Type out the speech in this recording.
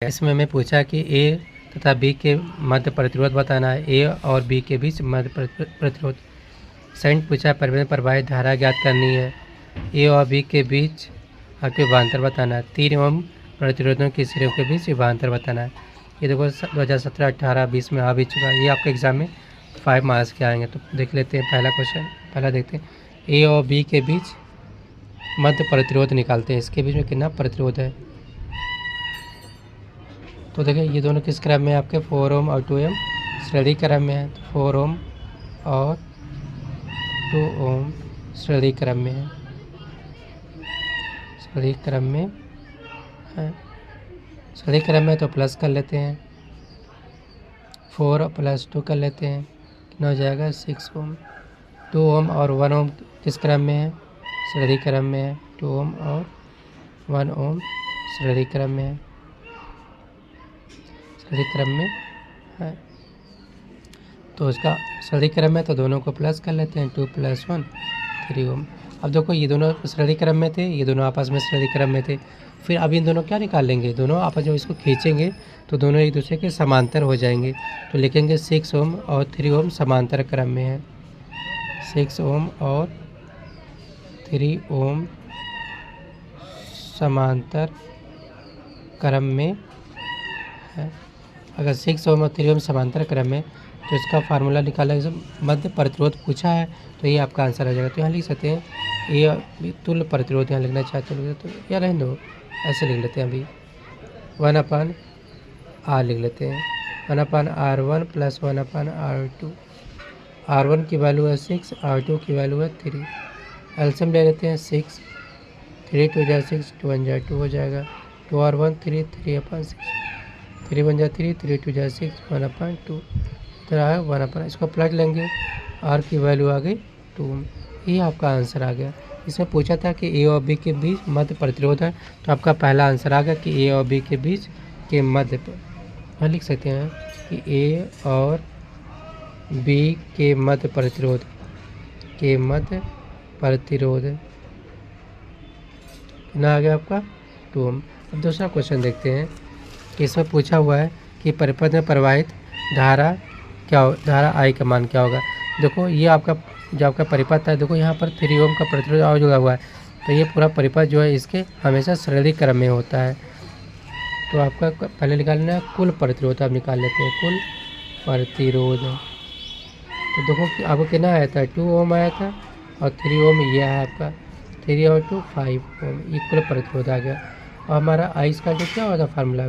इसमें हमें पूछा कि ए तथा बी के मध्य प्रतिरोध बताना है, ए और बी के बीच मध्य प्रतिरोध। सेकंड पूछा परिपथ प्रवाहित धारा ज्ञात करनी है, ए और बी के बीच आपके विभवांतर बताना है। 3 ओम प्रतिरोधों की सिरों के बीच विभवांतर बताना है। ये देखो 2017, 18, 20 में आ भी चुका है। ये आपके एग्जाम में 5 मार्क्स के आएंगे। तो देख लेते हैं पहला क्वेश्चन। पहला देखते हैं, ए और बी के बीच मध्य प्रतिरोध निकालते हैं। इसके बीच में कितना प्रतिरोध है। तो देखिए ये दोनों किस क्रम में है आपके, 4 ओम और 2 ओम श्रेणी क्रम में है। तो 4 ओम और 2 ओम श्रेणी क्रम में है, श्रेणी क्रम में है। श्रेणी क्रम में तो प्लस कर लेते हैं, 4 + 2 कर लेते हैं, कितना हो जाएगा 6 ओम। 2 ओम और 1 ओम किस क्रम में है, श्रेणी क्रम में है। 2 ओम और 1 ओम श्रेणी क्रम में है, श्रेणी क्रम में है। तो इसका श्रेणी क्रम में तो दोनों को प्लस कर लेते हैं, 2 + 1 3 ओम। अब देखो ये दोनों श्रेणी क्रम में थे, ये दोनों आपस में श्रेणी क्रम में थे। फिर अब इन दोनों क्या निकाल लेंगे, दोनों आपस जब इसको खींचेंगे तो दोनों एक दूसरे के समांतर हो जाएंगे। तो लिखेंगे 6 ओम और 3 ओम समांतर क्रम में है, 6 ओम और 3 ओम समांतर क्रम में है। अगर 6 ओम और 3 ओम समांतर क्रम में, तो इसका फार्मूला निकाला, मध्य प्रतिरोध पूछा है तो ये आपका आंसर आ जाएगा। तो यहाँ लिख सकते हैं ये तुल्य प्रतिरोध, यहाँ लिखना चाहते हो तो या रहने दो, ऐसे लिख लेते हैं। अभी 1/R लिख लेते हैं, 1/R1 + 1/R2। R1 की वैल्यू है 6, R2 की वैल्यू है 3। एलसीएम ले लेते हैं, 6 3 2 जा 6, 2 1 जा 2 हो जाएगा। 2R1 3, 3/6, 3 1 जा 3, 3 2 जा 6, 1/2 इधर आया 1/, इसको पलट लेंगे, R की वैल्यू आ गई 2। ये आपका आंसर आ गया। इसमें पूछा था कि ए और बी के बीच मध्य प्रतिरोध है, तो आपका पहला आंसर आ गया कि ए और बी के बीच के मध्य पर। यहाँ लिख सकते हैं कि ए और बी के मध्य प्रतिरोध, के मध्य प्रतिरोध कितना आ गया आपका 2 ओम। अब दूसरा क्वेश्चन देखते हैं कि इसमें पूछा हुआ है कि परिपथ में प्रवाहित धारा क्या हो, धारा आई का मान क्या होगा। देखो ये आपका जो आपका परिपथ है, देखो यहाँ पर 3 ओम का प्रतिरोध और जुड़ा हुआ है, तो ये पूरा परिपथ जो है इसके हमेशा श्रेणी क्रम में होता है। तो आपका पहले निकालना है कुल प्रतिरोध, आप निकाल लेते हैं कुल प्रतिरोध। तो देखो कि आपको कितना आया था, 2 ओम आया था और 3 ओम ये है आपका, 3 और 2 5 ओम, ये कुल प्रतिरोध आ गया। और हमारा आई का जो क्या होता फार्मूला